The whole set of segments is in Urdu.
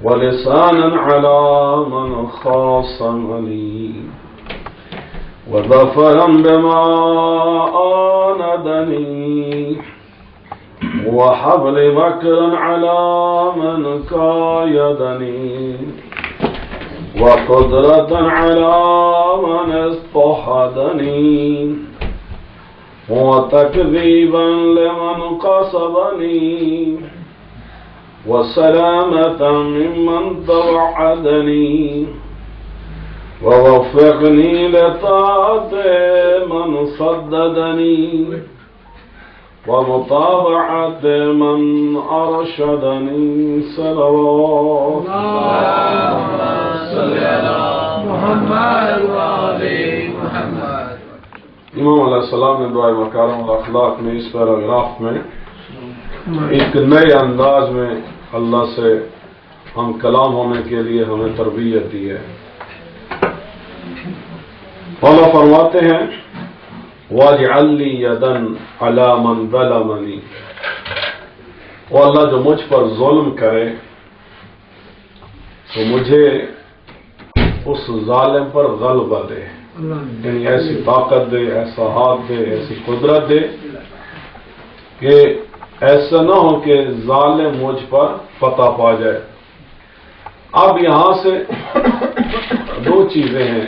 ولسانا على من خاصمني وظفرا بما آندني وحبل مكرا على من كايدني وقدرة على من اصطحدني وتكذيبا لمن قصدني وسلامة ممن توعدني ووفقني لطاعة من صددني ومطابعة من أرشدني صلوات اللهم صل على محمد وآل محمد. امام علیہ السلام نے دعائے مکارم الاخلاق میں اس پیراگراف میں ایک نئے انداز میں اللہ سے ہم کلام ہونے کے لیے ہمیں تربیت دی ہے. اللہ فرماتے ہیں وَاجْعَلْ لِي يَدًا عَلَى مَنْ ظَلَمَنِي، وہ اللہ جو مجھ پر ظلم کرے تو مجھے اس ظالم پر غلبہ دے، یعنی ایسی طاقت دے، ایسا ہاتھ دے، ایسی قدرت دے کہ ایسا نہ ہو کہ ظالم مجھ پر فتح پا جائے. اب یہاں سے دو چیزیں ہیں.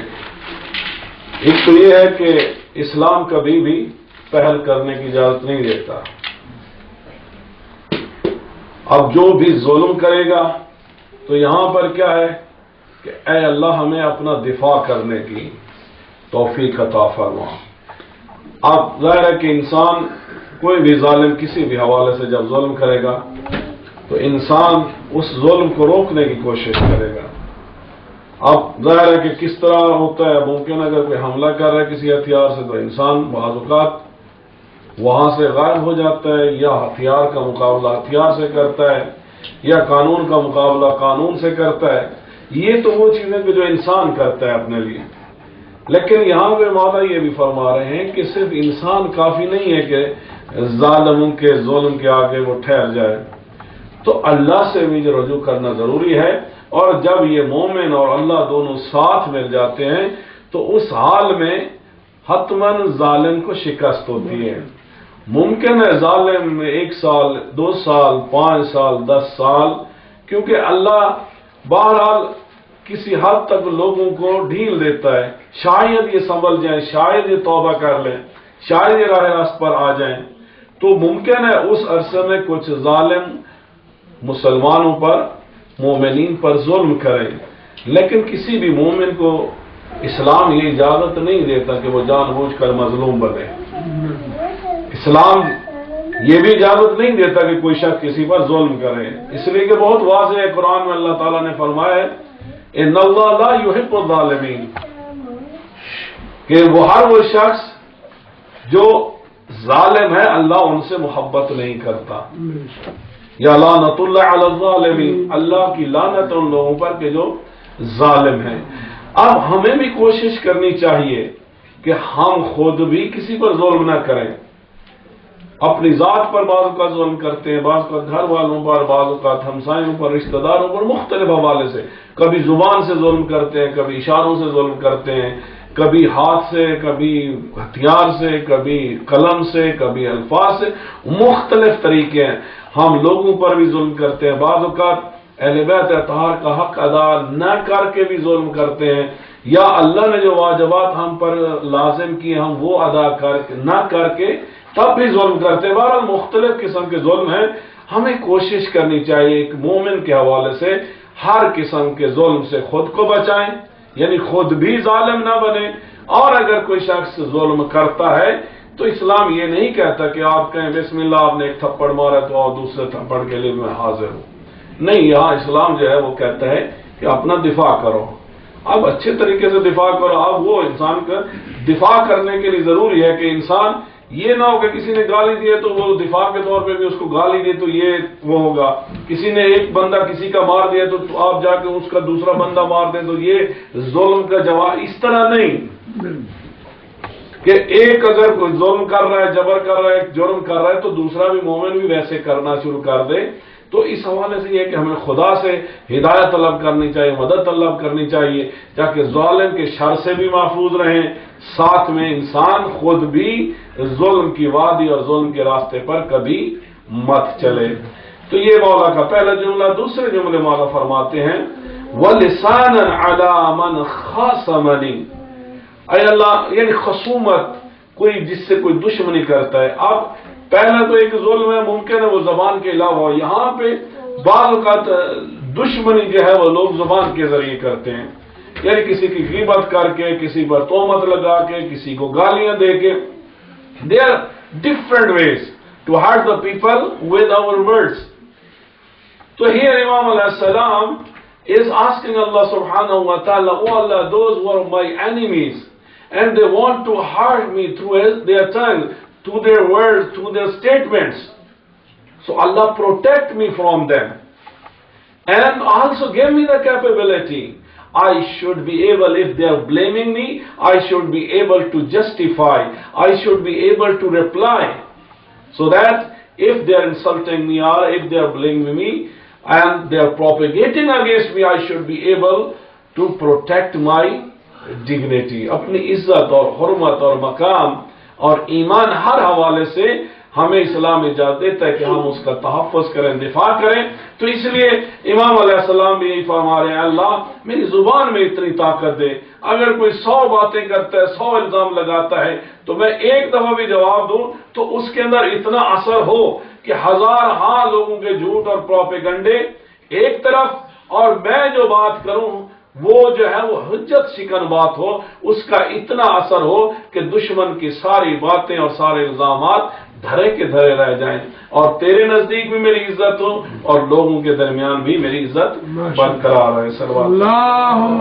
ایک تو یہ ہے کہ اسلام کبھی بھی پہل کرنے کی اجازت نہیں دیتا. اب جو بھی ظلم کرے گا تو یہاں پر کیا ہے کہ اے اللہ ہمیں اپنا دفاع کرنے کی توفیق عطا فرما. اب ظاہر ہے کہ انسان کوئی بھی ظالم کسی بھی حوالے سے جب ظلم کرے گا تو انسان اس ظلم کو روکنے کی کوشش کرے گا. اب ظاہر ہے کہ کس طرح ہوتا ہے، ممکن اگر کوئی حملہ کر رہا ہے کسی ہتھیار سے تو انسان بعض اوقات وہاں سے غائب ہو جاتا ہے، یا ہتھیار کا مقابلہ ہتھیار سے کرتا ہے، یا قانون کا مقابلہ قانون سے کرتا ہے. یہ تو وہ چیزیں کہ جو انسان کرتا ہے اپنے لیے. لیکن یہاں پہ مولا یہ بھی فرما رہے ہیں کہ صرف انسان کافی نہیں ہے کہ ظالموں کے ظلم کے آگے وہ ٹھہر جائے، تو اللہ سے بھی رجوع کرنا ضروری ہے. اور جب یہ مومن اور اللہ دونوں ساتھ مل جاتے ہیں تو اس حال میں حتماً ظالم کو شکست ہوتی ہے. ممکن ہے ظالم 1 سال 2 سال 5 سال 10 سال، کیونکہ اللہ بہرحال کسی حد تک لوگوں کو ڈھیل دیتا ہے. شاید یہ سنبھل جائیں، شاید یہ توبہ کر لیں، شاید یہ راہ راست پر آ جائیں، تو ممکن ہے اس عرصے میں کچھ ظالم مسلمانوں پر مومنین پر ظلم کریں. لیکن کسی بھی مومن کو اسلام یہ اجازت نہیں دیتا کہ وہ جان بوجھ کر مظلوم بنے. اسلام یہ بھی اجازت نہیں دیتا کہ کوئی شخص کسی پر ظلم کرے، اس لیے کہ بہت واضح ہے قرآن میں اللہ تعالیٰ نے فرمایا ہے ان اللہ لا یحب الظالمین، کہ وہ ہر وہ شخص جو ظالم ہے اللہ ان سے محبت نہیں کرتا. یا لعنت اللہ علی الظالمین، اللہ کی لعنت ان لوگوں پر کہ جو ظالم ہیں. اب ہمیں بھی کوشش کرنی چاہیے کہ ہم خود بھی کسی پر ظلم نہ کریں. اپنی ذات پر بعض اوقات ظلم کرتے ہیں، بعض اوقات گھر والوں پر، بعض اوقات ہمسایوں پر، رشتہ داروں پر، مختلف حوالے سے. کبھی زبان سے ظلم کرتے ہیں، کبھی اشاروں سے ظلم کرتے ہیں، کبھی ہاتھ سے، کبھی ہتھیار سے، کبھی قلم سے، کبھی الفاظ سے. مختلف طریقے ہیں. ہم لوگوں پر بھی ظلم کرتے ہیں، بعض اوقات اہل بیت اطہار کا حق ادا نہ کر کے بھی ظلم کرتے ہیں، یا اللہ نے جو واجبات ہم پر لازم کیے ہم وہ ادا نہ کر کے تب بھی ظلم کرتے ہیں. بہرحال مختلف قسم کے ظلم ہیں. ہمیں کوشش کرنی چاہیے ایک مومن کے حوالے سے ہر قسم کے ظلم سے خود کو بچائیں، یعنی خود بھی ظالم نہ بنے. اور اگر کوئی شخص ظلم کرتا ہے تو اسلام یہ نہیں کہتا کہ آپ کہیں بسم اللہ آپ نے ایک تھپڑ مارا تو اور دوسرے تھپڑ کے لیے میں حاضر ہوں. نہیں، یہاں اسلام جو ہے وہ کہتا ہے کہ اپنا دفاع کرو. اب اچھے طریقے سے دفاع کرو. اب وہ انسان کا دفاع کرنے کے لیے ضروری ہے کہ انسان یہ نہ ہو کہ کسی نے گالی دی تو وہ دفاع کے طور پہ بھی اس کو گالی دے تو یہ وہ ہوگا. کسی نے ایک بندہ کسی کا مار دیا تو آپ جا کے اس کا دوسرا بندہ مار دیں تو یہ ظلم کا جواب. اس طرح نہیں کہ ایک اگر کوئی ظلم کر رہا ہے، جبر کر رہا ہے، جرم کر رہا ہے تو دوسرا بھی مومن بھی ویسے کرنا شروع کر دے. تو اس حوالے سے یہ کہ ہمیں خدا سے ہدایت طلب کرنی چاہیے، مدد طلب کرنی چاہیے تاکہ ظالم کے شر سے بھی محفوظ رہیں، ساتھ میں انسان خود بھی ظلم کی وادی اور ظلم کے راستے پر کبھی مت چلے۔ تو یہ مولا کا پہلا جملہ۔ دوسرے جملے مولا فرماتے ہیں وَلِسَانًا عَلَى مَنْ خَاصَمَنِي، اے اللہ یعنی خصومت، کوئی جس سے کوئی دشمنی کرتا ہے۔ اب پہلا تو ایک ظلم ہے، ممکن ہے وہ زبان کے علاوہ، یہاں پہ بعض اوقات دشمنی جو ہے وہ لوگ زبان کے ذریعے کرتے ہیں، یعنی کسی کی غیبت کر کے، کسی پر تہمت لگا کے، کسی کو گالیاں دے کے۔ There are different ways to hurt the people with our words. So here Imam alayhi salam is asking Allah subhanahu wa ta'ala, oh Allah, those who are my enemies and they want to hurt me through their tongue, through their words, through their statements. So Allah protect me from them and also give me the capability. I should be able, if they are blaming me, I should be able to justify, I should be able to reply, so that if they are insulting me or if they are blaming me and they are propagating against me, I should be able to protect my dignity. اپنی عزت اور حرمت اور مقام اور ایمان ہر حوالے سے ہمیں اسلام اجازت دیتا ہے کہ ہم اس کا تحفظ کریں، دفاع کریں۔ تو اس لیے امام علیہ السلام بھی یہی فرما رہے ہیں، اللہ میری زبان میں اتنی طاقت دے، اگر کوئی 100 باتیں کرتا ہے، 100 الزام لگاتا ہے، تو میں ایک دفعہ بھی جواب دوں تو اس کے اندر اتنا اثر ہو کہ ہزار لوگوں کے جھوٹ اور پروپیگنڈے ایک طرف، اور میں جو بات کروں وہ جو ہے وہ حجت شکن بات ہو، اس کا اتنا اثر ہو کہ دشمن کی ساری باتیں اور سارے الزامات دھرے کے دھرے رہ جائیں، اور تیرے نزدیک بھی میری عزت ہو اور لوگوں کے درمیان بھی میری عزت برقرار رہے۔ صلوات اللہم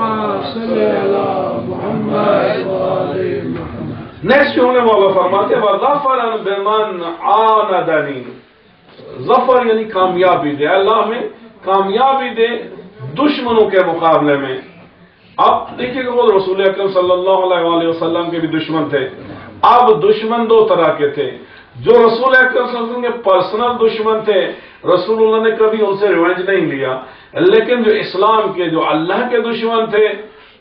صلی علی محمد و آل محمد۔ نیکسٹ جملے مولا فرماتے ہیں وَظَفَرًا بِمَنْ عَانَدَنِي، ظفر یعنی کامیابی دے، اللہ ہمیں کامیابی دے دشمنوں کے مقابلے میں۔ اب دیکھیے کہ وہ رسول اکرم صلی اللہ علیہ وسلم کے بھی دشمن تھے۔ اب دشمن دو طرح کے تھے، جو رسول اکرم صلی اللہ علیہ وسلم کے پرسنل دشمن تھے، رسول اللہ نے کبھی ان سے ریونج نہیں لیا، لیکن جو اسلام کے، جو اللہ کے دشمن تھے،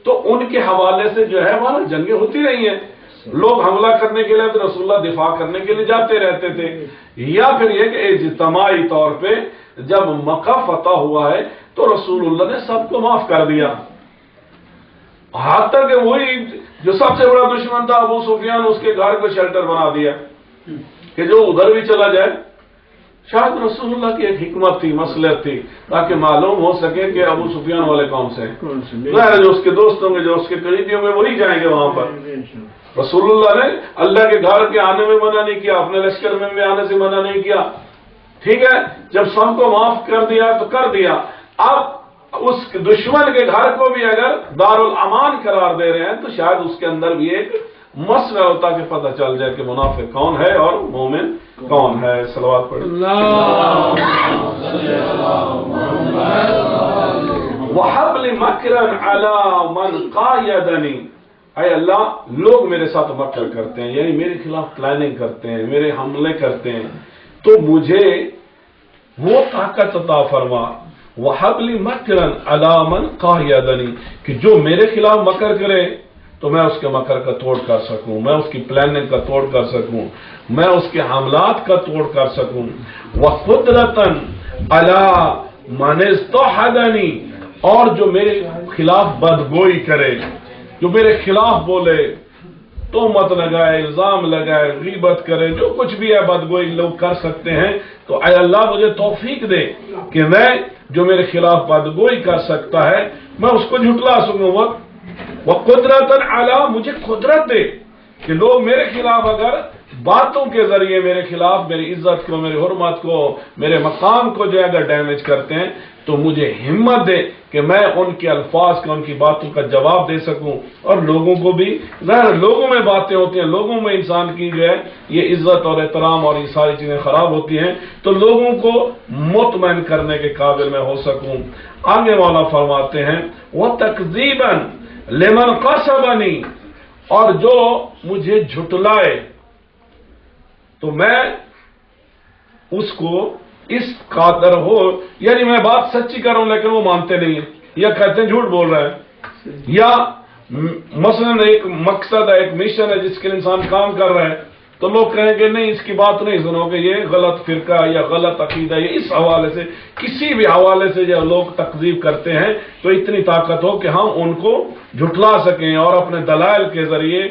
تو ان کے حوالے سے جو ہے وہاں جنگیں ہوتی رہی ہیں، لوگ حملہ کرنے کے لیے تو رسول اللہ دفاع کرنے کے لیے جاتے رہتے تھے، یا پھر یہ کہ اجتماعی طور پہ جب مکہ فتح ہوا ہے تو رسول اللہ نے سب کو معاف کر دیا، حتیٰ کہ وہی جو سب سے بڑا دشمن تھا ابو سفیان، اس کے گھر کو شیلٹر بنا دیا کہ جو ادھر بھی چلا جائے۔ شاید رسول اللہ کی ایک حکمت تھی، مصلحت تھی، تاکہ معلوم ہو سکے کہ ابو سفیان والے کون سے ہیں، جو اس کے دوست ہوں گے، جو اس کے قریبی ہوں گے، وہی جائیں گے وہاں پر۔ رسول اللہ نے اللہ کے گھر کے آنے میں منع نہیں کیا، اپنے لشکر میں آنے سے منع نہیں کیا، ٹھیک ہے، جب سب کو معاف کر دیا تو کر دیا۔ اب اس دشمن کے گھر کو بھی اگر دارالامان قرار دے رہے ہیں تو شاید اس کے اندر بھی ایک مسئلہ ہوتا کہ پتہ چل جائے کہ منافق کون ہے اور مومن کون ہے۔ صلوات پڑھیں۔ وَحَبْلِ مَكْرًا عَلَى مَنْ قَایَدَنِي، اے اللہ لوگ میرے ساتھ مکر کرتے ہیں، یعنی میرے خلاف پلاننگ کرتے ہیں، میرے حملے کرتے ہیں، تو مجھے وہ طاقت عطا فرما، وَحَبْلِ مَكْرًا عَلَى مَنْ قَایَدَنِي، کہ جو میرے خلاف مکر کرے تو میں اس کے مکر کا توڑ کر سکوں، میں اس کی پلاننگ کا توڑ کر سکوں، میں اس کے حملات کا توڑ کر سکوں۔ وَقُدْرَةً عَلَى مَنِ اسْتَوْحَدَنِي، اور جو میرے خلاف بدگوئی کرے، جو میرے خلاف بولے، تہمت لگائے، الزام لگائے، غیبت کرے، جو کچھ بھی ہے بدگوئی لوگ کر سکتے ہیں، تو اے اللہ مجھے توفیق دے کہ میں جو میرے خلاف بدگوئی کر سکتا ہے میں اس کو جھٹلا سکوں۔ وہ قدرت اعلیٰ، مجھے قدرت دے کہ لوگ میرے خلاف اگر باتوں کے ذریعے میرے خلاف میری عزت کو، میری حرمت کو، میرے مقام کو جو اگر ڈیمیج کرتے ہیں تو مجھے ہمت دے کہ میں ان کے الفاظ کا، ان کی باتوں کا جواب دے سکوں، اور لوگوں کو بھی، ظاہر لوگوں میں باتیں ہوتی ہیں، لوگوں میں انسان کی جو ہے یہ عزت اور احترام اور یہ ساری چیزیں خراب ہوتی ہیں، تو لوگوں کو مطمئن کرنے کے قابل میں ہو سکوں۔ آگے مولا فرماتے ہیں وَتَكْذِيبًا لِمَنْ قَصَبَنِي، اور جو مجھے جھٹلائے تو میں اس کو اس قادر ہو، یعنی میں بات سچی کر رہا ہوں لیکن وہ مانتے نہیں ہیں یا کہتے ہیں جھوٹ بول رہا ہے، یا مثلا ایک مقصد ہے، ایک مشن ہے جس کے لیے انسان کام کر رہا ہے، تو لوگ کہیں گے نہیں اس کی بات نہیں سنو گے، یہ غلط فرقہ یا غلط عقیدہ، یہ اس حوالے سے کسی بھی حوالے سے جو لوگ تکذیب کرتے ہیں تو اتنی طاقت ہو کہ ہم ان کو جھٹلا سکیں اور اپنے دلائل کے ذریعے،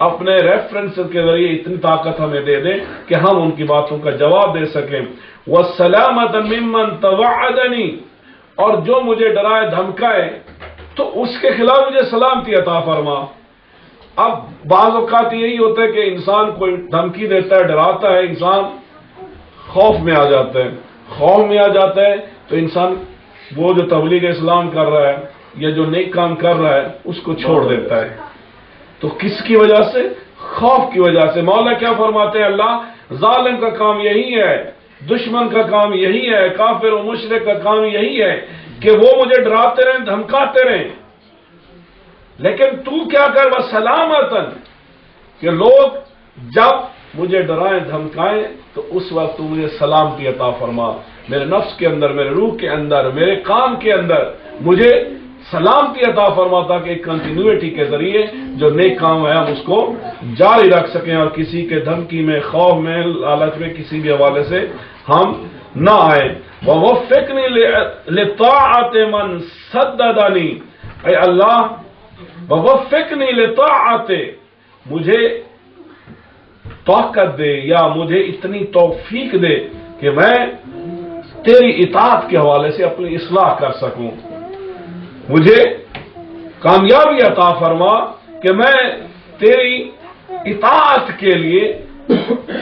اپنے ریفرنس کے ذریعے اتنی طاقت ہمیں دے دیں کہ ہم ان کی باتوں کا جواب دے سکیں۔ وَالسَّلَامَةَ مِمَّن تَوَعَّدَنِي، اور جو مجھے ڈرائے دھمکائے تو اس کے خلاف مجھے سلامتی عطا فرما۔ اب بعض اوقات یہی ہوتا ہے کہ انسان کوئی دھمکی دیتا ہے، ڈراتا ہے، انسان خوف میں آ جاتا ہے، خوف میں آ جاتا ہے تو انسان وہ جو تبلیغ اسلام کر رہا ہے یا جو نیک کام کر رہا ہے اس کو چھوڑ دیتا ہے۔ تو کس کی وجہ سے؟ خوف کی وجہ سے۔ مولا کیا فرماتے ہیں؟ اللہ ظالم کا کام یہی ہے، دشمن کا کام یہی ہے، کافر و مشرک کا کام یہی ہے کہ وہ مجھے ڈراتے رہیں، دھمکاتے رہیں، لیکن تو کیا کر وَسَلَامَةً، کہ لوگ جب مجھے ڈرائیں دھمکائیں تو اس وقت تو مجھے سلامتی عطا فرما، میرے نفس کے اندر، میرے روح کے اندر، میرے کام کے اندر مجھے سلامتی عطا فرما، تاکہ ایک کنٹینیوٹی کے ذریعے جو نیک کام ہے ہم اس کو جاری رکھ سکیں اور کسی کے دھمکی میں، خوف میں، لالچ میں کسی بھی حوالے سے ہم نہ آئیں۔ وَوَفِّقْنِي لِطَاعَةِ مَنْ سَدَّدَنِي، اے اللہ وَوَفِّقْنِي لِطَاعَةِ، مجھے طاقت دے یا مجھے اتنی توفیق دے کہ میں تیری اطاعت کے حوالے سے اپنی اصلاح کر سکوں، مجھے کامیابی عطا فرما کہ میں تیری اطاعت کے لیے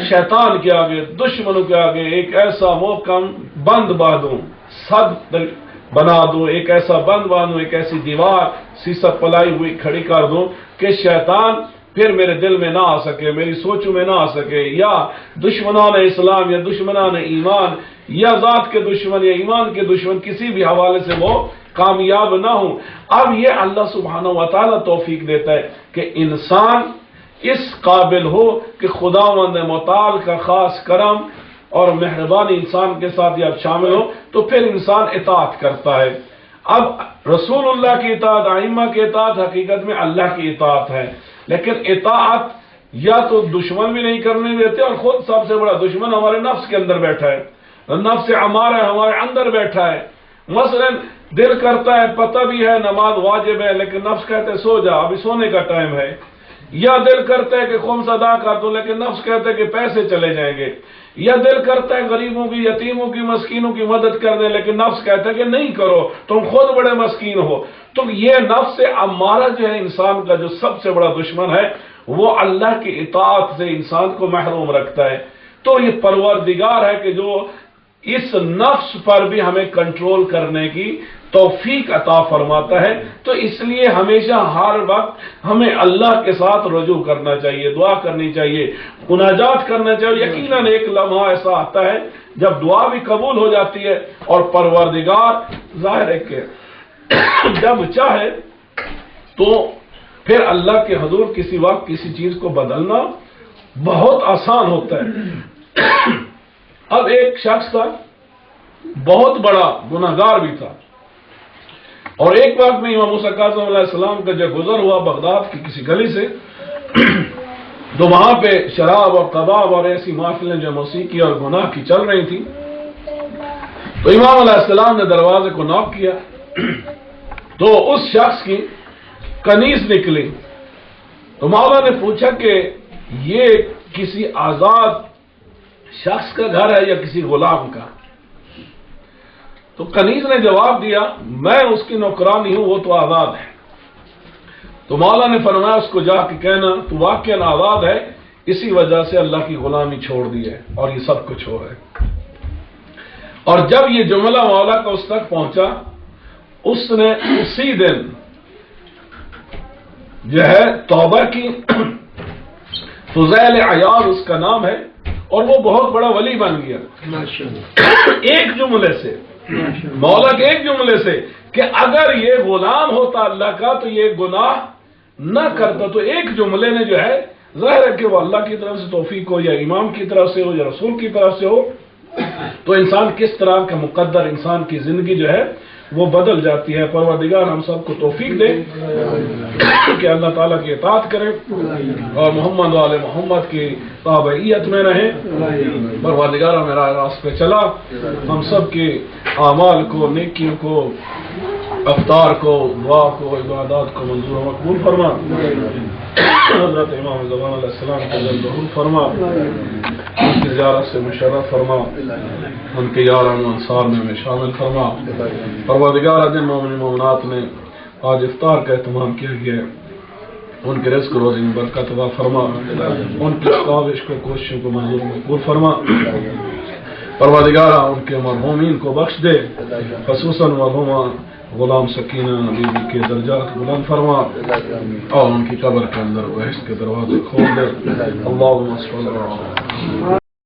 شیطان کے آگے، دشمنوں کے آگے ایک ایسا محکم بند باندھوں، صد بنا دوں، ایک ایسا بند باندھوں، ایک ایسی دیوار سیسک پلائی ہوئی کھڑی کر دوں کہ شیطان پھر میرے دل میں نہ آ سکے، میری سوچوں میں نہ آ سکے، یا دشمنان اسلام یا دشمنان ایمان یا ذات کے دشمن یا ایمان کے دشمن کسی بھی حوالے سے وہ کامیاب نہ ہوں۔ اب یہ اللہ سبحانہ وتعالی توفیق دیتا ہے کہ انسان اس قابل ہو کہ خداوند متعال کا خاص کرم اور مہربانی انسان کے ساتھ جب شامل ہو تو پھر انسان اطاعت کرتا ہے۔ اب رسول اللہ کی اطاعت، ائمہ کی اطاعت حقیقت میں اللہ کی اطاعت ہے، لیکن اطاعت یا تو دشمن بھی نہیں کرنے دیتے، اور خود سب سے بڑا دشمن ہمارے نفس کے اندر بیٹھا ہے، نفس امارہ ہمارے اندر بیٹھا ہے۔ مثلا دل کرتا ہے، پتہ بھی ہے نماز واجب ہے، لیکن نفس کہتے سو جا، ابھی سونے کا ٹائم ہے، یا دل کرتا ہے کہ خمس ادا کر دو، لیکن نفس کہتا ہے کہ پیسے چلے جائیں گے، یا دل کرتا ہے غریبوں کی، یتیموں کی، مسکینوں کی مدد کر دیں، لیکن نفس کہتا ہے کہ نہیں کرو، تم خود بڑے مسکین ہو۔ تو یہ نفس امارہ جو ہے انسان کا جو سب سے بڑا دشمن ہے، وہ اللہ کی اطاعت سے انسان کو محروم رکھتا ہے۔ تو یہ پروردگار ہے کہ جو اس نفس پر بھی ہمیں کنٹرول کرنے کی توفیق عطا فرماتا ہے۔ تو اس لیے ہمیشہ ہر وقت ہمیں اللہ کے ساتھ رجوع کرنا چاہیے، دعا کرنی چاہیے، مناجات کرنا چاہیے۔ یقیناً ایک لمحہ ایسا آتا ہے جب دعا بھی قبول ہو جاتی ہے اور پروردگار ظاہر ہے کہ جب چاہے تو پھر اللہ کے حضور کسی وقت کسی چیز کو بدلنا بہت آسان ہوتا ہے۔ اب ایک شخص تھا، بہت بڑا گناہگار بھی تھا، اور ایک وقت میں امام موسیٰ کاظم علیہ السلام کا جب گزر ہوا بغداد کی کسی گلی سے، تو وہاں پہ شراب اور کباب اور ایسی محفلیں جو موسیقی اور گناہ کی چل رہی تھیں، تو امام علیہ السلام نے دروازے کو ناک کیا، تو اس شخص کی کنیز نکلی۔ تو مولا نے پوچھا کہ یہ کسی آزاد شخص کا گھر ہے یا کسی غلام کا؟ تو کنیز نے جواب دیا میں اس کی نوکرانی ہوں، وہ تو آزاد ہے۔ تو مولا نے فرمایا اس کو جا کے کہنا تو واقعاً آزاد ہے، اسی وجہ سے اللہ کی غلامی چھوڑ دی ہے اور یہ سب کچھ ہو رہا ہے۔ اور جب یہ جملہ مولا کا اس تک پہنچا، اس نے اسی دن جو ہے توبہ کی۔ فضیل عیاض اس کا نام ہے، اور وہ بہت بڑا ولی بن گیا ایک جملے سے، مولا کے ایک جملے سے، کہ اگر یہ غلام ہوتا اللہ کا تو یہ گناہ نہ کرتا۔ تو ایک جملے نے جو ہے ظاہر ہے کہ وہ اللہ کی طرف سے توفیق ہو یا امام کی طرف سے ہو یا رسول کی طرف سے ہو، تو انسان کس طرح کا مقدر انسان کی زندگی جو ہے وہ بدل جاتی ہے. پروردگار ہم سب کو توفیق دے کہ اللہ تعالیٰ کی اطاعت کریں اور محمد و آل محمد کی تابعیت میں رہیں. پروردگار میرا راست پہ چلا ہم سب کے اعمال کو، نیکیوں کو، افطار کو، دعا کو، عبادات کو منظور و مقبول فرما. حضرت امام زمان علیہ السلام کو جلد ظہور فرما، ان کی زیارت سے مشرف فرما، ان کے یاران و انصار میں شامل فرما. پروردگار جن مومن مومنات نے آج افطار کا اہتمام کیا گیا ہے ان کے رزق روزی میں برکت عطا فرما، ان کی کاوش کو، کوششوں کو منظور مقبول فرما. پروردگار ان کے مرحومین کو بخش دے، خصوصاً مرحومہ غلام سکینہ بی بی کے درجات بلند فرما اور ان کی قبر کے اندر بہشت کے دروازے کھول دے. اللہم صل علی